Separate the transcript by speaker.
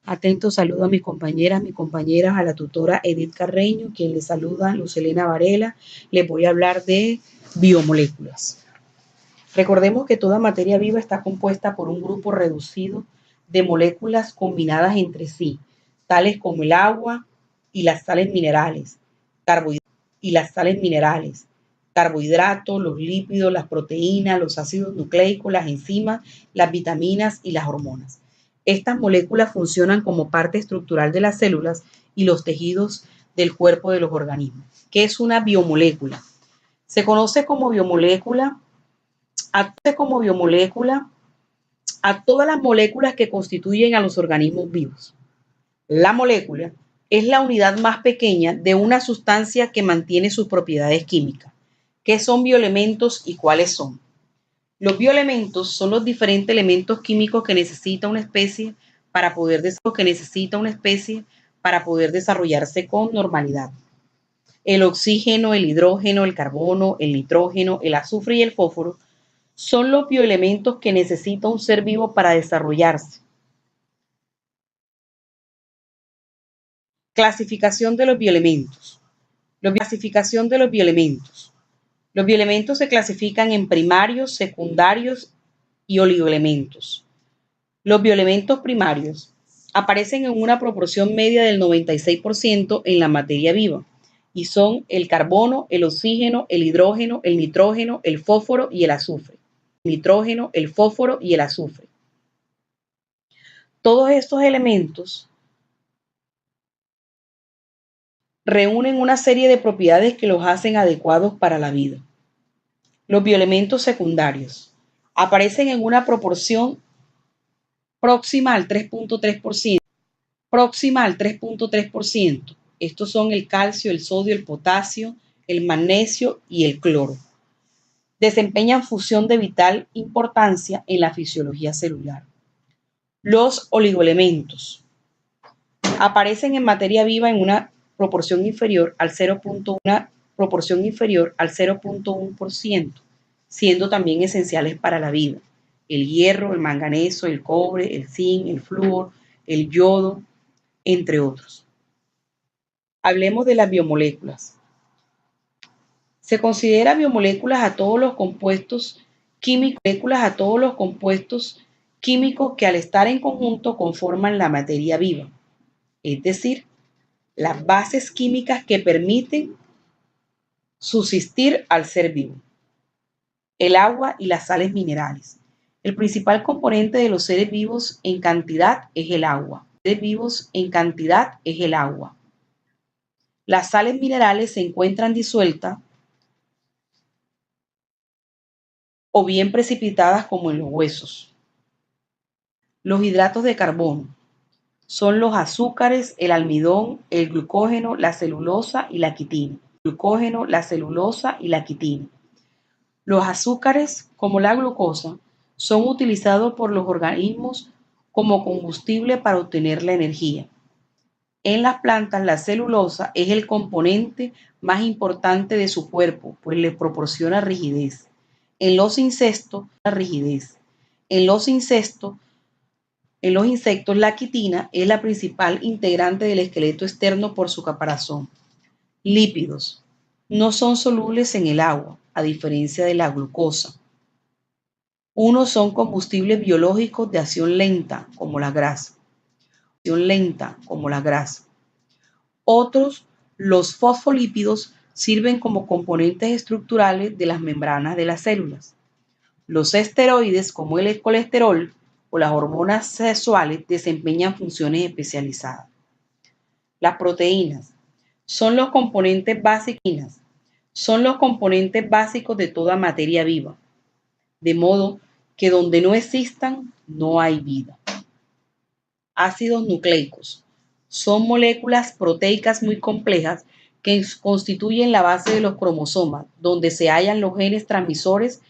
Speaker 1: Atento saludo a mis compañeras, a la tutora Edith Carreño, quien les saluda, Lucelena Varela. Les voy a hablar de biomoléculas. Recordemos que toda materia viva está compuesta por un grupo reducido de moléculas combinadas entre sí, tales como el agua y las sales minerales, carbohidratos, los lípidos, las proteínas, los ácidos nucleicos, las enzimas, las vitaminas y las hormonas. Estas moléculas funcionan como parte estructural de las células y los tejidos del cuerpo de los organismos. ¿Qué es una biomolécula? Se conoce como biomolécula a todas las moléculas que constituyen a los organismos vivos. La molécula es la unidad más pequeña de una sustancia que mantiene sus propiedades químicas. ¿Qué son bioelementos y cuáles son? Los bioelementos son los diferentes elementos químicos que necesita una especie para poder desarrollarse con normalidad. El oxígeno, el hidrógeno, el carbono, el nitrógeno, el azufre y el fósforo son los bioelementos que necesita un ser vivo para desarrollarse. Clasificación de los bioelementos. Los bioelementos se clasifican en primarios, secundarios y oligoelementos. Los bioelementos primarios aparecen en una proporción media del 96% en la materia viva y son el carbono, el oxígeno, el hidrógeno, el nitrógeno, el fósforo y el azufre. Todos estos elementos reúnen una serie de propiedades que los hacen adecuados para la vida. Los bioelementos secundarios aparecen en una proporción próxima al 3.3%. Estos son el calcio, el sodio, el potasio, el magnesio y el cloro. Desempeñan función de vital importancia en la fisiología celular. Los oligoelementos aparecen en materia viva en una proporción inferior al 0.1%, siendo también esenciales para la vida. El hierro, el manganeso, el cobre, el zinc, el flúor, el yodo, entre otros. Hablemos de las biomoléculas. Se considera biomoléculas a todos los compuestos químicos que al estar en conjunto conforman la materia viva, es decir, las bases químicas que permiten subsistir al ser vivo. El agua y las sales minerales. El principal componente de los seres vivos en cantidad es el agua. Las sales minerales se encuentran disueltas o bien precipitadas como en los huesos. Los hidratos de carbono son los azúcares, el almidón, el glucógeno, la celulosa y la quitina. Los azúcares, como la glucosa, son utilizados por los organismos como combustible para obtener la energía. En las plantas, la celulosa es el componente más importante de su cuerpo, pues les proporciona rigidez. En los insectos, la quitina es la principal integrante del esqueleto externo por su caparazón. Lípidos. No son solubles en el agua, a diferencia de la glucosa. Unos son combustibles biológicos de acción lenta, como la grasa. Otros, los fosfolípidos, sirven como componentes estructurales de las membranas de las células. Los esteroides, como el colesterol o las hormonas sexuales, desempeñan funciones especializadas. Las proteínas son los componentes básicos de toda materia viva, de modo que donde no existan, no hay vida. Ácidos nucleicos son moléculas proteicas muy complejas que constituyen la base de los cromosomas, donde se hallan los genes transmisores